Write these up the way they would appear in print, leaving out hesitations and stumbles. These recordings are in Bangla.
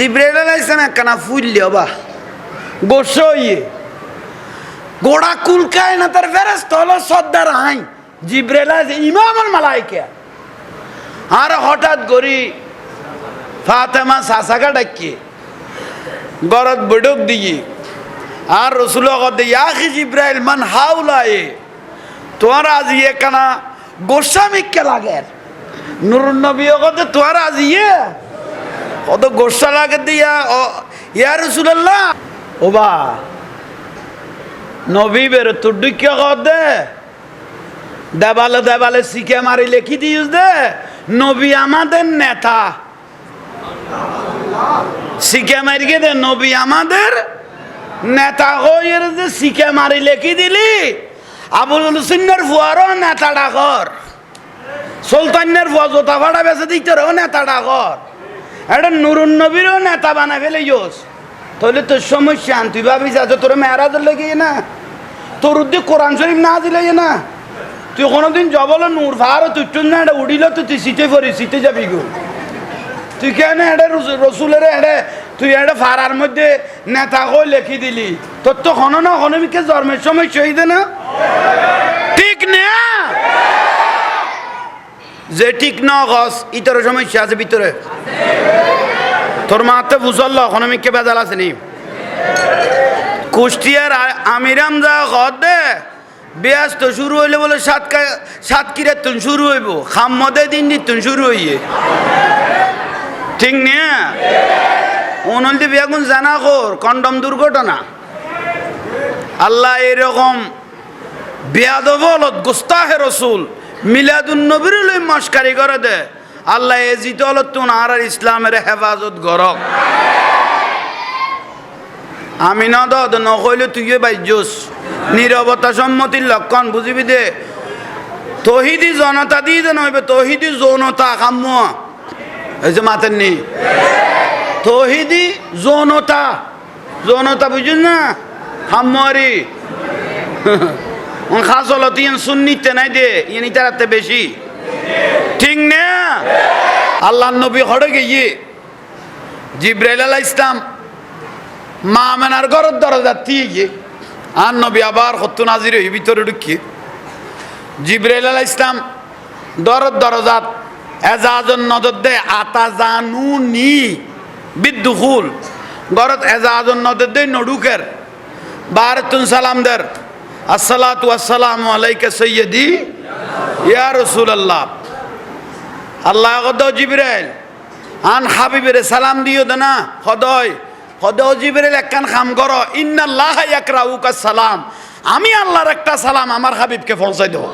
জিব্রাইল আলাইহিস সালাম একখানা ফুললে বা গোসো ইয়ে গোড়া কুলকায় না তার ফেরেশতা হলো সর্দার হাই জিব্রাইল আলাইহিস ইমামুল মালায়েকা। আর হঠাৎ করি ফাতেমা সাসাকা ডাকি গরত বড়ক দিয়ে আর রসুল ইয়াখি জিব্রাইল মান হাউলায়ে তোমার আজ ইয়ে কানা গোস্বামিককে লাগে নুরুন নবী কতে তোমার আজ ইয়ে কত গোসা লাগে দিয়া ইয়া রাসূলুল্লাহ ও বা নবী বের তুডুকে কদে দেবালে দেবালে শিখে মারি লেখি দিস দে নবী আমাদের নেতা শিখে মারিকে দে নবী আমাদের নেতা হইয়ের যে শিখে মারি লেখি দিলি আবুল হুসেনের ফুয়ারও নেতা ডাকর সুলতানের ফুয়া জোতা ভাড়া বেঁচে দিতে রেও নেতা ডাকর এটা নুরুন নবীরও নেতা বানাই ফেলে যোস তাহলে তোর সমস্যা তুই ভাবিস আছে তোর মেয়েরাজের লেগে না তোর উদ্যোগ কোরআন শরীফ না দিলে না তুই কোনোদিন জবল নূর ভার তুই না এটা উড়িল তুই সিটে পড়ি সিটে যাবি গো তুই কেন এটা রসুলের এটা তুই এটা ফাড়ার মধ্যে নেতা কই লেখি দিলি তোর তো হনো না হনমিকে জন্মের সময় শহীদ না ঠিক না যে ঠিক না গস ইতর সমস্যা আছে ভিতরে তোর মাতে বুঝল হনমিকে বেজাল আছে নি কুষ্টিয়ার আমিরাম যা ঘর দে বেয়াস তো শুরু হইলে বলে সাতক্ষীরার তুন শুরু হইব খাম্মদে দিন তুন শুরু হইয়ে ঠিক না অনলদি বেগুন জানা কর কন্ডম দুর্ঘটনা আল্লাহ এরকম বেয়াদবলত গোস্তাহে রসুল মিলাদুন নবীর লই মস্কারি করে দে আল্লাহ এ জিত হলত তুন আর ইসলামের হেফাজত গরক আমি না দদ নকইলে তুইও বাইজোস নীরবতা সম্মতির লক্ষণ বুঝিবি দে তহিদি জনতা দিয়ে দে নইবে তহিদি যৌনতা কাম্য এই যে মাতের নেই তহিদি যৌনতা যৌনতা বুঝুন না হাম্মারি খাস হলো তিন সুন্নিতে নাই দে ইনি তারাতে বেশি ঠিক না আল্লাহ নবী হড়ে গিয়ে জিব্রাইল আলাইহিস সালাম মা আমেনার ঘরের দরজা দিয়ে গিয়ে আর নবী আবার হত্যু নাজির হই ভিতরে ঢুকিয়ে জিব্রাইল আলাইহিস সালাম দরজাত এজাজন নজর দে আতা জানুনি বিদ্দুখুল গরত এজাজন নজর দে নডুকের বারতুন সালাম দের আসসালাতু ওয়াসসালামু আলাইকা সাইয়্যিদি ইয়া রাসূলুল্লাহ আল্লাহ কদ জিব্রাইল আন হাবিবের সালাম দিও না খদয় খদয় জিব্রাইল একখান কাম করো ইন্নাল্লাহ ইয়াকরাউকা সালাম আমি আল্লাহর একটা সালাম আমার হাবিবকে পৌঁছাই দেব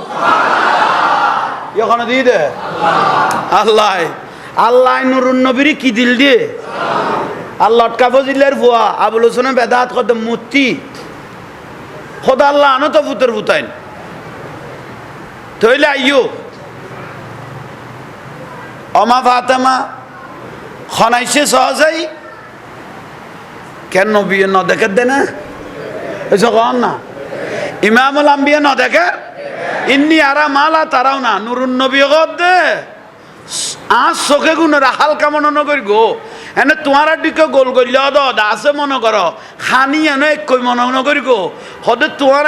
এখানে দিয়ে দে আল্লাহ আল্লাহ নুরুন নবীর কি দিল দিয়ে আল্লাহ কাফজিলের ভুয়া আবুল হোসেন বেদাত কত মূর্তি খোদা আল্লাহ আনো তো ভূতের ভূতাইন তইলে আইয়ো অমা ফাতেমা খনাইছে সহজাই কেন নবী ন দেখে দে না এসব কন না ইমামুল আম্বিয়া ন দেখে ইন্নি আরা মালা তারাও না নুরুন নবী দে আজ চোখে গুণের হালকা মনে নকরি গো এনে তোমার দিকে গোল করলে দা আছে মনে করো খানি এনে একই মনে নকরি গো হদে তোমার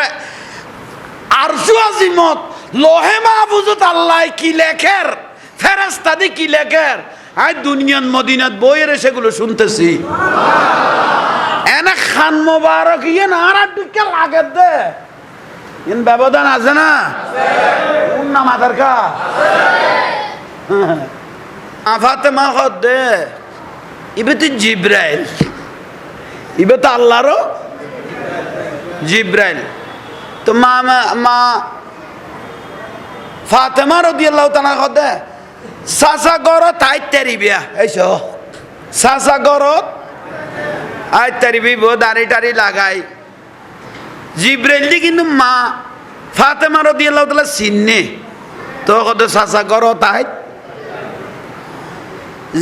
আরশু আজিমত লোহে মাহফুজত আল্লাহ কি লেখের ফেরেশতা দি কি লেখের আই দুনিয়ার মদিনাত বইয়ের সেগুলো শুনতেছি এনে খান মোবারক ইয়ে না আর দিকে লাগে দে ইন ব্যবধান আছে না না মাথার কা ফাতেমা দে ইবে তো জিব্রাইল ইবে তো আল্লাহরও জিব্রাইল তো মা ফাতেমা রাদিয়াল্লাহু তাআলা দে সাসা গরত আইতারি বিয়া এইসো সাসা গরত আইতারি বি দাড়ি টাড়ি লাগাই জিব্রাইল দি কিন্তু মা ফাতেমা রাদিয়াল্লাহু তাআলা চিনে তো কত সাসা গরত আই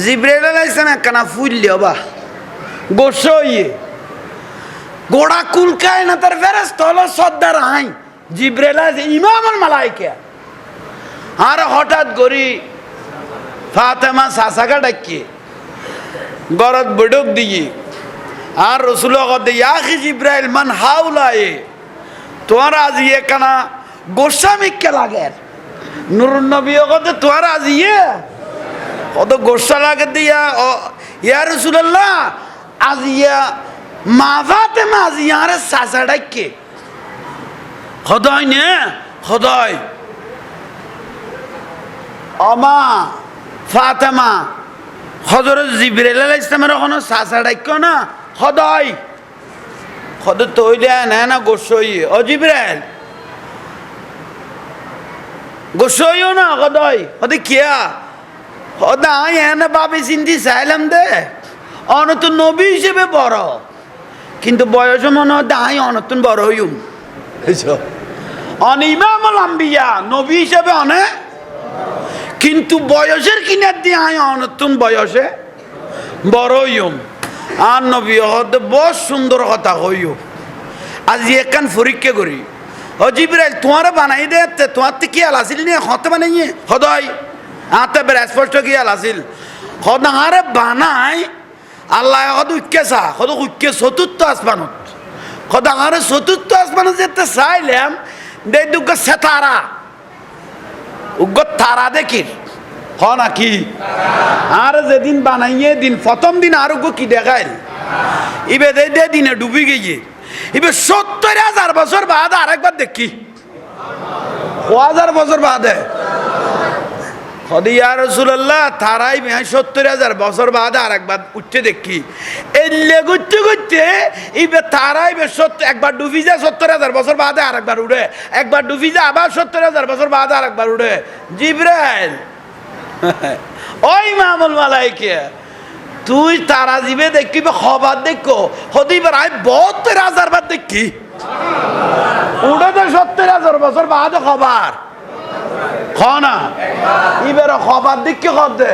জিব্রাইল আলাইহিস সালাম একখানা ফুললে বা গোসো ইয়ে গোড়া কুলকায় না তার ফেরেশতা হলো সর্দার হাই জিব্রাইল আলাইহিস ইমামুল মালায়েকা আর হঠাৎ করি ফাতেমা সাসাকা ডাকি গরত বৈঠক দিয়ে আর রসুল ইয়াকি জিব্রাইল মান হাউলায়ে তোমার আজি একানা গোস্বামীকে লাগে নুরুন নবী কত তোমার আজি কত গোসা লাগে দিয়া ইয়া রাসূলুল্লাহ আজিয়া মাভাতে মাজিয়ার সাসাডাইকে খদাই নে খদাই আমা ফাতেমা হযরত জিবরাইল আলাইহিস সালামের কোনো সাসাডাইকে না খদাই খদ তৈলে না গোসই ও জিবরাইল গোসইও না খদাই খদে কিয়া খদা এনে ভাবি চিন্তি চাইলাম দে অনতুন নবী হিসেবে বড় কিন্তু বয়স মনে হয় দাই অনতুন বড় হইম অন ইমামুল আম্বিয়া নবী হিসেবে অনেক কিন্তু বয়সের কিনার দিয়ে আয় অনতুন বয়সে বড় হইম আর নবী হতে বহুত সুন্দর কথা হইও আজি একখান পরীক্ষা করি ও জিবরাইল তোমার বানাই দে তোমার তো কি আল আসিল নিয়ে হতে বানাইয়ে হদয় আতে বের স্পষ্ট কি আল আসিল হদারে বানাই আল্লাহ হদ উইকেসা হদ উইকে চতুর্থ আসমানত হদারে চতুর্থ আসমানত যেতে চাইলাম দে দুগ্গ সেতারা উগ্গ তারা দেখির হ নাকি আর যেদিন বানাইয়ে দিন প্রথম দিন আর উগ্গ কি দেখাইল ইবে দে দিনে ডুবি গিয়ে ইবে ৭০,০০০ বছর বাদে আরেকবার দেখি ১,০০০ বছর বাদে ইয়া রাসূলুল্লাহ তারাই ৭০,০০০ বছর বাদে আরেকবার উঠতে দেখি এলে গুতে গুতে ইবে তারাই একবার ডুবি যায় ৭০,০০০ বছর বাদে আরেকবার উড়ে একবার ডুবি যায় আবার ৭০,০০০ বছর বাদে আরেকবার উড়ে জিবরাইল ওই ইমামুল মালায়েকা তুই তারা জিবে দেখিবে খবর দেখো হদিবার আই ৭২,০০০ বার দেখি উড়ে তো ৭০,০০০ বছর বাদে খবর খানা এবার খবর দিকে খবদে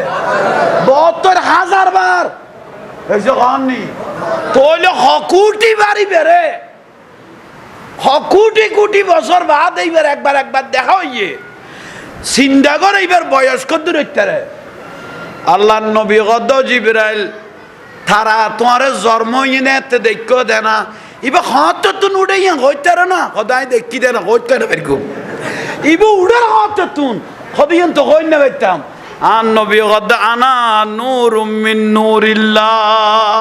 ৭২,০০০ বার এসে খাননি তৈলে হকুটি বাড়ি বেড়ে হকুটি কুটি বছর বাদ এইবার একবার দেখা হইয়ে চিন্তা করে এইবার বয়স কত দূরে আল্লাহ নবী গদ জিবরাইল তারা তোমার জন্ম ইনে দেখো দে না এবার হত তুন উঠে হইতারে না সদায় দেখি দে না হইতে না বেরকম ইবু উড়ার হতে তুন হদিয়ন তো হই না বেতাম আন নবী গদ আনা নূরুম মিন নূরিল্লাহ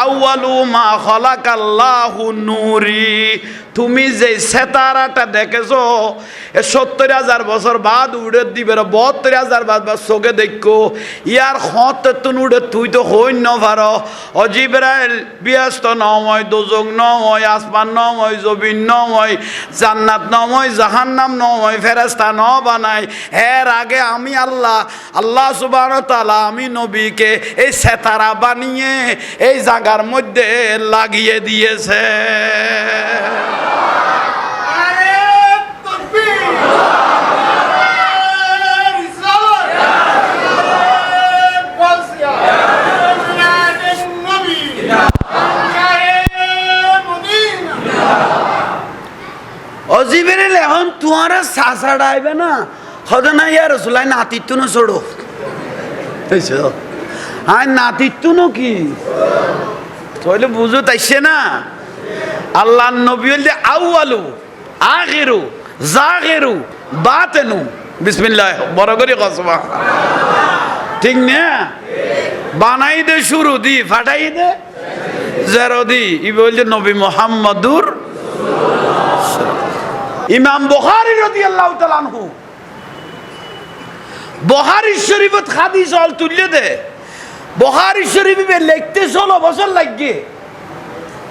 আউয়ালু মা খালাকাল্লাহু নূরি তুমি যে সেতারাটা দেখেছো ৭০,০০০ বছর বাদ উড়ে দিবে ৭২,০০০ বাদ চোখে দেখো ইয়ার হতে তুন উড়ে তুই তো হই না পারো ও জিবরাইল ব্যস্ত নয় দোজক নয় আসমান নয় জমিন নয় জান্নাত নয় জাহান্নাম নয় ফেরেশতা ন বানাই এর আগে আমি আল্লাহ সুবহানাহু ওয়া তাআলা আমি নবীকে এই সেতারা বানিয়ে এই জায়গার মধ্যে লাগিয়ে দিয়েছে অজিবের এখন তোমার সাসাড়া আইবে না হদ না ইয়া রাসূলুল্লাহ নাতিত্ব না ছোড়ো আয় নাতিত্ব ন কি তাহলে বুঝো তাইছে না আল্লাহ নবী হইলে আউয়ালু আখিরু জাহিরু বাতিনু বিসমিল্লাহ বড় করে কসবা ঠিক না বানাই দে শুরু দি ফাটাই দে জেরো দি ই বলছে নবী মুহাম্মাদুর ইমাম বুখারী রাদিয়াল্লাহু তাআলা আনহু বুখারী শরীফত হাদিস অল তুললে দে বুখারী শরীফে লিখতে 16 বছর লাগে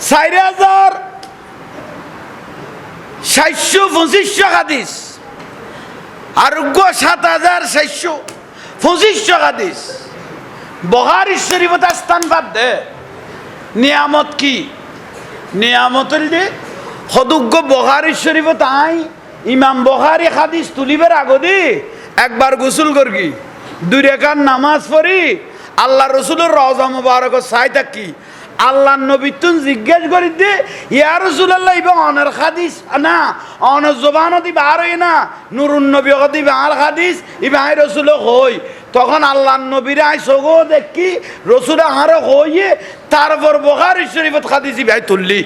৪,৭২৫ হাদিস আর ৭,৭২৫ হাদিস বুখারী শরীফত স্থান বাদ দে নিয়ামত কি নিয়ামত দে হদুগ্য বুখারী শরীফত আই ইমাম বুখারী হাদিস তুলিবার আগদি একবার গোসল করগি 2 রাকাত নামাজ পড়ি আল্লাহ রসুলের রওজা মুবারক চাই থাকি আল্লাহ নবী তুন জিজ্ঞেস করি দে ইয়া রাসূলুল্লাহ ইবা অনের হাদিস না অন জবান দি বার হই না নুরুন নবী গদি বার হাদিস ইবা রাসূল হই তখন আল্লাহ নবীরা আইসগো দেখি রসুল আহারে হইয়ে তারপর বুখারী শরীফত হাদিসি ভাই তুললি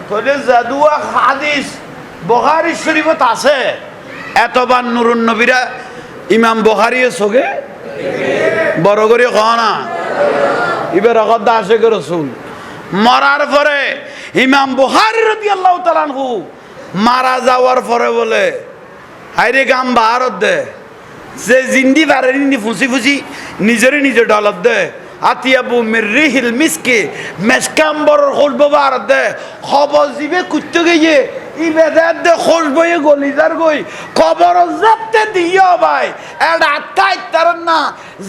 কইলে জাদুয়া হাদিস বুখারী শরীফত আছে এতবার নুরুন নবীরা ইমাম বুখারী সগে বড় করে কও না এবার কথা আসে কে রসুল মরার পরে ইমাম বুখারী রাদিয়াল্লাহু তাআলা আনহু মারা যাওয়ার পরে বলে হাইরে গাম ভারত দে যে জিন্দি বারেনি ফুসি ফুসি নিজেরই নিজে ডলত দে আতিয়াবু মিররিহিল মিসকি মেসকাম্বর খুলব ভারত দে খবর জিবে কুত্তে গিয়ে ইবেদাত দে খুশবয়ে গলিদার গই কবর জাপতে দিও ভাই এডা আত্মাই তার না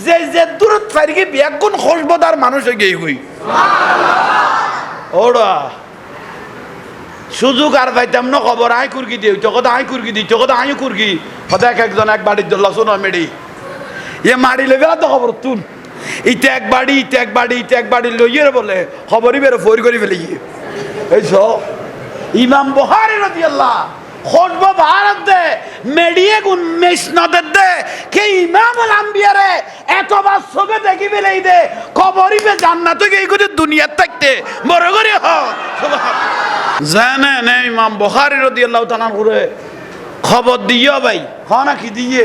যে যে দূরত ফারিকে বেগুন খুশবদার মানুষ গই গই সুবহানাল্লাহ ওড়া সুযোগ আর পাইতাম না খবর আই কুরকি দিও চকত I Kurki the চকত I Kurki কথা একজন এক বাড়ির দল্লা শোনা মেডি ইয়ে মারি লেবে তো খবর তুন ইতে এক বাড়ি ইতে এক বাড়ি ইতে এক বাড়ি লইয়ে বলে খবরই বেরো ফোর করে ফেলে গিয়ে এই সব ইমাম বুখারী রাদিয়াল্লাহ খুতব ভারত দে মেডিয়ে গুন মেসনদের দে কে ইমাম আল আম্বিয়ারে এতবার সবে দেখি ফেলেই দে খবরই বে জান্নাত গই করে দুনিয়া থাকতে বড় করে হ সুবহানাল্লাহ জানে নে ইমাম বুখারী রাদিয়াল্লাহু তাআলা করে খবর দিও ভাই খানা কি দিয়ে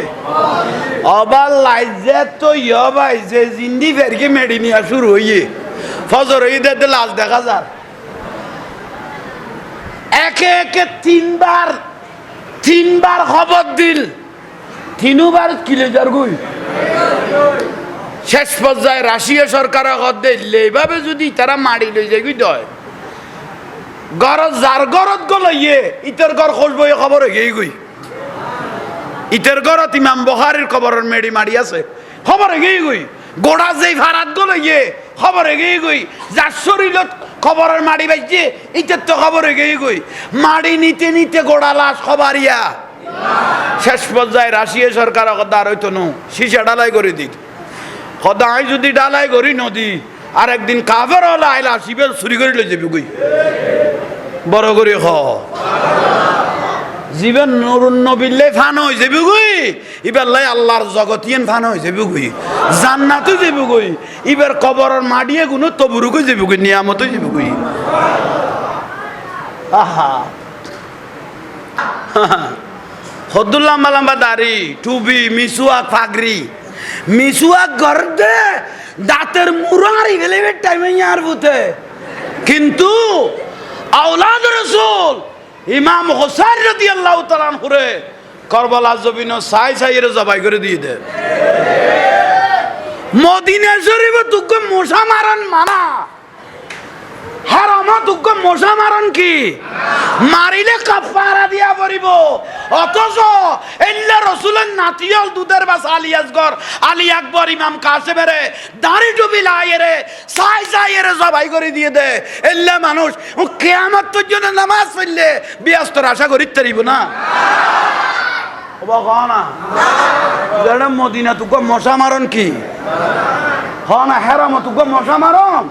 আবার লাইজে তো ইয়া ভাই যে জিন্দি ফেরকে মেডি নিয়া শুরু হইয়ে ফজর হইতে দে লাশ দেখা যায় একে একে তিনবার খবর দিল তিনবার কিলেজার গুই শেষ পর্যায়ে রাশিয়া সরকার এইভাবে যদি তারা মারি লই যায় দয় গরজ যার গরত গলইয়ে ইতের ঘর খুঁজবো এ খবর হয়ে গই ইতের ঘরত ইমাম বুখারীর খবরের মেডি মারি আছে খবর হয়ে গই গোড়া যেই ভাড়াত গলইয়ে খবর হয়ে গই যার শরীরত খবরের মাড়ি বাইছে ইতের তো খবর হয়ে গই মাড়ি নিতে নিতে গোড়া লাশ খবরিয়া শেষ পর্যায়ে রাশিয়া সরকার আর হইতো নো সিসা ডালাই করে দিত সদাই যদি ডালাই করি নদী আর একদিন কাফের হলে আইলা শিবের চুরি করে লই যাবি গই বড় করে হ জীবন নুরুন নবিল্লে ফান হয়ে যাবি গই এবার লাই আল্লাহর জগতিয়ান ফান হয়ে যাবি গই জান্নাতে যাবি গই এবার কবরের মাডিয়ে গুনো তবুরুকে যাবি গই নিয়ামতে যাবি গই আহা হদুল্লাহ মালাম্বা দাড়ি টুবি মিসুয়াক ফাগরি মিসুয়াক গর্দে দাঁতের মুরারি ভেলেবে টাইমে আর বুতে কিন্তু আওলাদ রাসূল ইমাম হোসেন রাদিয়াল্লাহু তাআলা আনহুরে কারবালা জমিন সাই সাইয়ের জবাই করে দিয়ে দে মদিনা শরীফে তুক মশা মারন মানা হারামা তুক মশা মারন কি মারিলে কাফারা দিয়া পড়িব অথচ আল্লাহ রাসূলের নাতিয়ল দুধের বাস আলী আসগর আলী আকবর ইমাম কাসেমের দাড়ি টুপি লাইরে সাই সাইয়ের জবাই করে দিয়ে দে আল্লাহ মানুষ কিয়ামত পর্যন্ত নামাজ পড়লে বিয়াস্তর আশা করিতে পারিব না না যেন মদিনা তুক মশা মারন কি হ না হেরাম তুক মশা মারন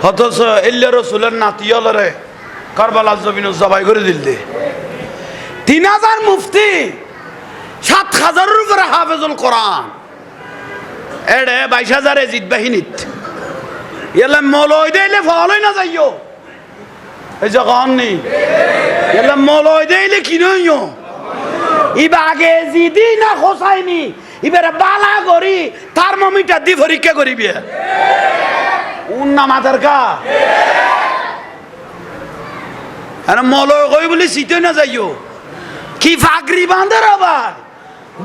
অথচ আল্লাহ রাসূলের নাতিয়লরে কারবালা জমিন জবাই করে দিল দে 3000 মুফতি 7000 উপরে হাফেজুল কোরআন এডে 22000 এজিদ বাহিনীত এলা মলই দেইলে ফলই না যাইও এই যে কননি এলা মলই দেইলে কি নইও ইবা আগে জিদি না খোসাইনি ইবারে বালা করি থার্মোমিটার দি পরীক্ষা করিবি উন্না মাথার কা আরে মলয় কই বলি সিতে না যাইও কি ফাগরি বাঁধার আবার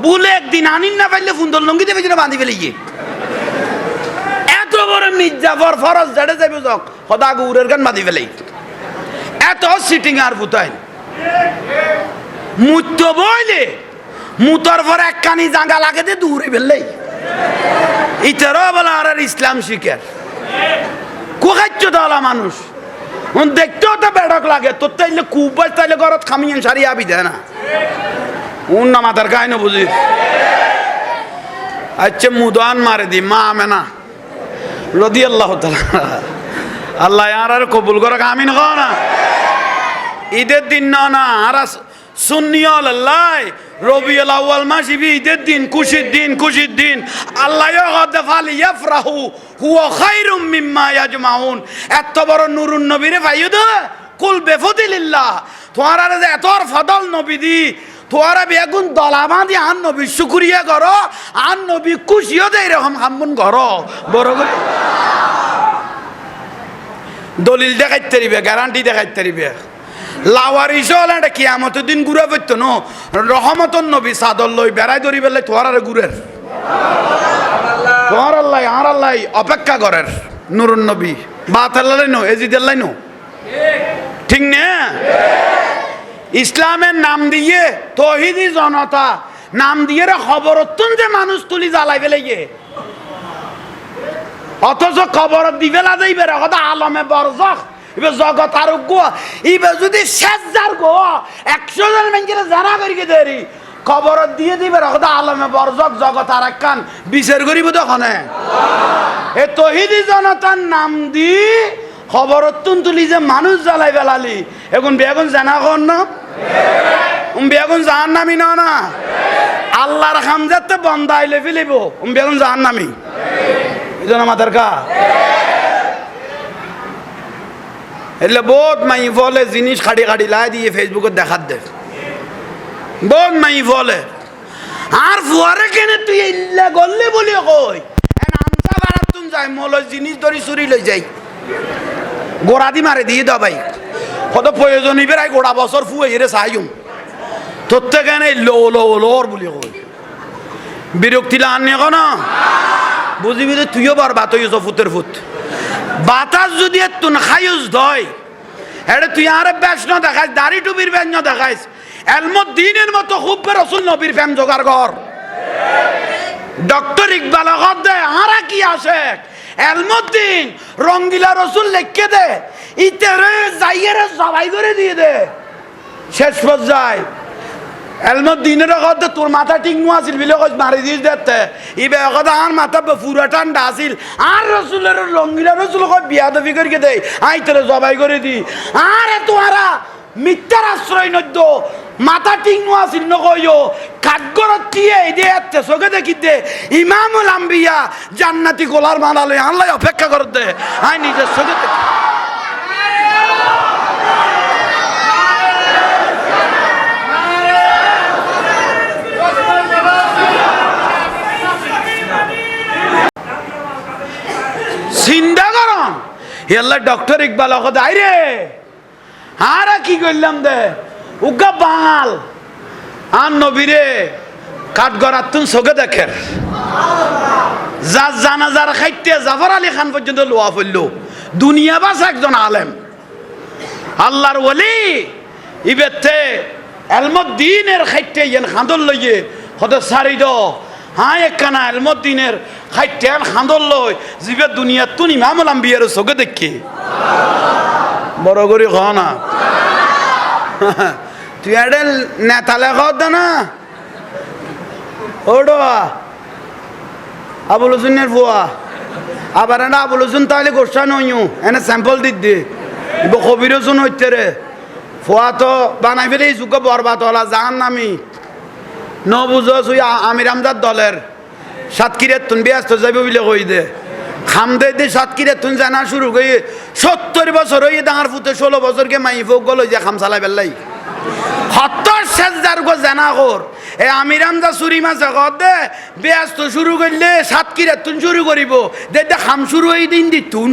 বলে একদিন আনিন না পাইলে ফুন্দর লঙ্গি দেবে যেন বাঁধি ফেলে গিয়ে এত বড় মির্জাফর ফরজ জেড়ে যাবে যক সদা গৌরের গান বাঁধি ফেলে এত সিটিং আর বুতাই মুত্য বইলে মুতর পর এক কানি জাঙ্গা লাগে দে দূরে ফেললেই ইতারও বলা আর ইসলাম শিখের কোখাচ্ছ দলা মানুষ দেখতেও তো বেড়ক লাগে তোর তাইলে কুবাস তাইলে ঘরত খামিয়েন সারি আবি দেয় না উন না মাথার গায়ে না বুঝি আচ্ছা মুদান মারে দি মা আমেনা রাদিয়াল্লাহু তাআলা আল্লাহ আর কবুল করে আমিন কও না ঈদের দিন না আর সুন্নি আল্লাহ রবিউল আউয়াল মাস ঈদের দিন খুশির দিন আল্লাহ ইয়াগদ ফালিয়াফরাহু হুয়া খায়রুম মিম্মা ইয়াজমাউন। এত বড় নুরুন নবীরে পাইও দে কুল বেফদিলিল্লাহ। তোমার যে এত ফদল নবী দি তোরা বেগুন দলামা দিয়ে আন নবী শুকরিয়া করো, আন নবী খুশিও দে এরকম হামুন করো বড় করে দলিল দেখাইতে দিবে, গ্যারান্টি দেখাইতে দিবে। লাওয়ারিস হলে এটা কিয়ামতের দিন ঘুরে পেত ন রহমতন নবী সাদর লই বেড়াই ধরি বেলে তোমার ঘুরের তোমার আল্লাহ আর আল্লাহ অপেক্ষা করের নুরুন নবী বাতাল্লাই নো এজিদাল্লাই নো ঠিক না? ইসলামের নাম দিয়ে তৌহিদি জনতা নাম দিয়ে খবর যে মানুষ তুলি জ্বালাই ফেলে গিয়ে, অথচ খবর দিবেলা যাইবে কথা আলমে বরজখ এবার জগৎ আর এবার যদি শেষ যার গো 100 জন মানুষের জানা করিকে দেরি খবর দিয়ে দিবে কথা আলমে বরজখ জগৎ আর একখান বিচার করিব তখন এ তৌহিদি জনতার নাম দি খবর তুলি যে মানুষ জ্বালাই বেলালি এখন বেগুন জানা কর না বেগুন জাহান নামি না আল্লাহর খামজাতে বন্ধ আইলে ফেলিব বেগুন জাহান নামি এই জন্য মাথার কা এলে বহুত মাই ফলে জিনিস খাড়ি লাই দিয়ে ফেসবুকে দেখাত দে বহুত মাই ফলে আর ফুয়ারে কেনে তুই ইল্লা গল্লে বলি কই এন আমসা বারাত তুম যাই মল জিনিস ধরি চুরি লই যাই গোড়া দি মারে দিয়ে দাও ভাই কত প্রয়োজন ইবেরাই গোড়া বছর ফুয়ে রে চাইম তোর থেকে নেই লোর বলি কই বিরক্তি লাগান না বুঝিবি যে তুইও বরবাদ হইছ ফুতের ফুট বাতাস যদি তুন খাইস ধয় এটা তুই আর বেশ ন দেখাইস দাড়ি টুপির বেশ ন দেখাইস এলমত দিনের মতো খুব রসুল নবীর ফ্যাম জোগাড় কর ডক্টর ইকবাল দে আর কি আসে এলমদ্দিন রঙ্গিলা রসুল লেখকে দে ইতেরে যাইয়েরে সবাই করে দিয়ে দে শেষ পর্যায়ে এলমদ্দিনের কথা তোর মাথা ঠিক নো আসিল বিলে মারি দিস দেখতে ইবে কথা আর মাথা পুরা ঠান্ডা আসিল আর রসুলের রঙ্গিলা রসুল বিয়া দফি করিকে দেয় আই তোরে জবাই করে দি আর তোরা মিথ্যার আশ্রয় নদ্য মাথা ঠিক নো আসিল নকইও কাঠগড়ত দিয়ে দিয়ে চোখে দেখি দে ইমামুল আম্বিয়া জান্নাতি গোলার মানালে আল্লাহ অপেক্ষা করত দে আই নিজের চোখে দেখি চিন্তা করন এল্লা ডক্টর ইকবাল আই রে আর কি করলাম দে উগা বাঙাল আর নবীরে কাঠগড়ার তুন চোখে দেখে যার জানাজার খাইতে জাফর আলী খান পর্যন্ত লোয়া ফেললো দুনিয়া বাস একজন আলেম আল্লাহর ওলি ইবেতে এলমদ্দিনের খাইতে ইয়েন খাঁদর লইয়ে হতে সারি দ হাঁ একখানা এলমদ্দিনের খাইতে খাঁদর লই জিবে দুনিয়ার তুন ইমামুল আম্বিয়ার চোখে দেখি বড় করে খ না তুই এটা নেতালে খাওয়া দে না ওডো আবুল হোসেনের ফুয়া আবার এটা আবুল হোসেন তাহলে গোসা নইও এনে স্যাম্পল দিদি কবির হোসেন হইতে রে ফুয়া তো বানাই ফেলে এই চুকে বরবাদ হলা জাহান নামি ন বুঝো তুই আমির আমজাদ দলের সাতক্ষীরের তুন ব্যস্ত যাবে বলে কই দে খামদে দে সাতক্ষীরের তুন জানা শুরু করি 70 বছর হয়ে ডাঙার ফুটে 16 বছরকে মাই ফোক গলো যে খাম চালাই বেলাই 70 শেষ যার গো জানা কর এ আমির আমজাদ চুরি মাছ দে ব্যস্ত শুরু করলে সাতক্ষীরের তুন শুরু করিব দে দে খাম শুরু হয়ে দিন দি তুন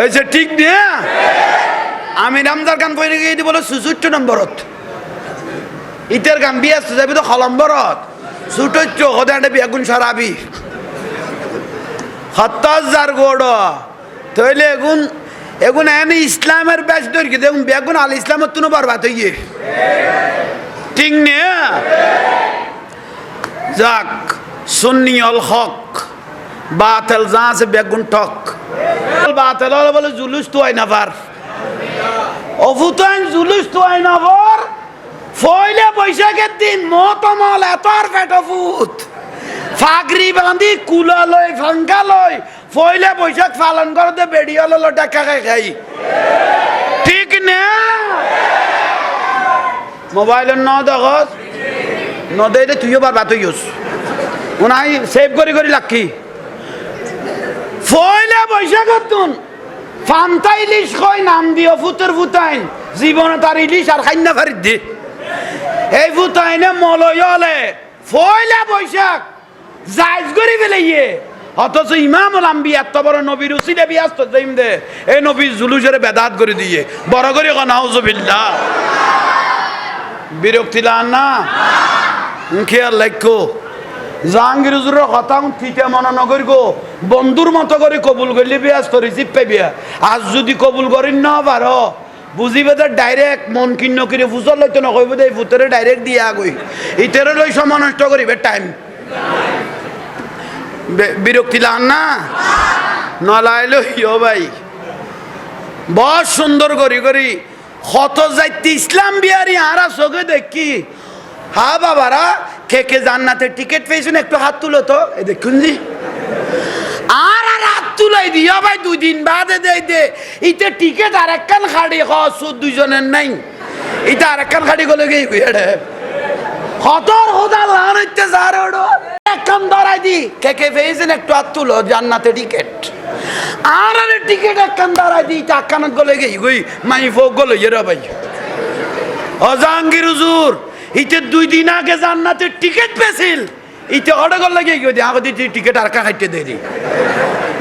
এই যে ঠিক নে আমির আমজাদ গান পড়ে গিয়ে বলো 64 নম্বরত ইতের গান ব্যস্ত যাবি তো খলম্বরত ছুটো হদে বেগুন সরাবি 70,000 গোড় তাইলে এগুন এনে ইসলামের ব্যাস ধরি দেখুন বেগুন আল ইসলামের তুনো বরবাদ হইয়ে ঠিক নে যাক সুন্নি অল হক বাতেল যা আছে বেগুন ঠক বাতেল বলে জুলুস তো আই নাবার অফুতাইন জুলুস তো আই নাবার ফইলে বৈশাখের দিন মতমল এতর পেটফুত ফাগরি বাঁধি কুলা লই ফাঙ্কা লই ফইলে বৈশাখ পালন করতে বেড়িয়া ললো টাকা খাই ঠিক না মোবাইলের ন দেখস ন দে তুইও বারবার তুই ইউস উনাই সেভ করে করে লাক্ষি ফয়লা বৈশাখ তুন ফান্তা ইলিশ কয় নাম দিও ফুতের ফুতাইন জীবনে তার ইলিশ আর খাইনা ফারিদ দি এই ফুতাইনে মলয়লে ফয়লা বৈশাখ জায়জ করে ফেলাইয়ে অথচ ইমামুল আম্বিয়া এত বড় নবীর উসিলে বিয়াস্ত যাইম দে এই নবীর জুলুসের বেদাত করে দিয়ে বড় করে নাউজুবিল্লাহ বিরক্তি লান না খেয়াল লাইকো জাহাঙ্গীর হুজুরের কথা ঠিতে মনে নগর গো বন্ধুর মতো করে কবুল করলে বিয়াস্ত রিসিভ পাইবে আজ যদি কবুল করিন না পারো বুঝিবে যে ডাইরেক্ট মন কিন্ন করে ফুসল লইতে নকইব দে ফুতরে ডাইরেক্ট দিয়া গই ইতেরে লই সময় নষ্ট করিবে টাইম বিরক্তি লান না নলাইলো ইয়ো ভাই বড় সুন্দর করি করি কত যাইতে ইসলাম বিহারি আরা চোখে দেখি হা বাবারা কে কে জান্নাতের টিকিট পেয়েছেন একটু হাত তুলো তো এই দেখুন জি আর হাত তুলাই দিয়া ভাই 2 দিন বাদে দেই দে ইতে টিকিট আর একখান খাড়ি হসু দুইজনের নাই ইতে আর একখান খাড়ি গলে গই গইড়ে খতর খোদা লান হইতে জারড়ো একখান ধরাই দি কে কে পেয়েছেন একটু হাত তুলো জান্নাতের টিকিট আর টিকিট একখান ধরাই দি টাকান গলে গই মাই ফোক গলে ইরে ভাই জাহাঙ্গীর হুজুর ইতে 2 দিন আগে জান্নাতের টিকিট পেছিল ইতে অর্ডার করলে গিয়ে গিয়ে আগে দিতে টিকিট আর কা খাইতে দেই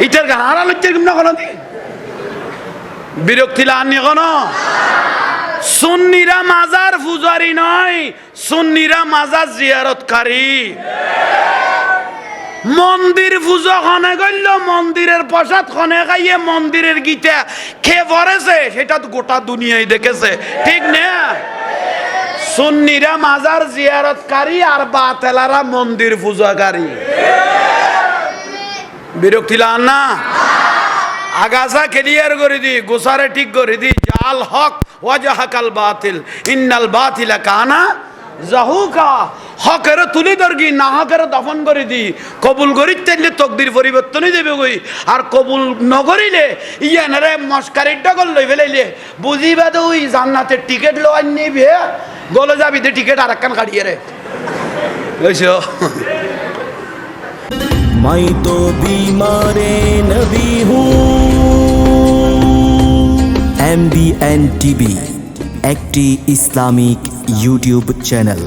ইটার গান আর লইতে কিম না কোন দি বিরক্তি লানি কোন সুন্নিরা মাজার পূজারি নয় সুন্নিরা মাজার জিয়ারতকারী মন্দির পূজা খনে গইল মন্দিরের প্রসাদ খনে খাইয়ে মন্দিরের গীতা খেয়ে পড়েছে সেটা তো গোটা দুনিয়ায় দেখেছে ঠিক না সুন্নিরা মাজার জিয়ারতকারী আর বাতেলারা মন্দির পূজাকারী বিরক্তি লান না আগাছা ক্লিয়ার করে দি গোসারে ঠিক করে দি জাল হক ওয়াজাহাকাল বাতিল ইন্নাল বাতিলা কানা জাহুকা হকের তুলি দরগি না হকের দফন করে দি কবুল করিতে চাইলে তকদির পরিবর্তনই দেবে গই আর কবুল নকরিলে ইয়ানারে মস্কারির ডগল লই ফেলাইলে বুঝিবা তো ওই জান্নাতের টিকিট লওয়াই নিবে গলে যাবি তে টিকিট আর একখান কাটিয়ে রে বুঝছো मैं तो बीमारे नबी हूँ MBN TV একটি ইসলামিক ইউটিউব চ্যানেল।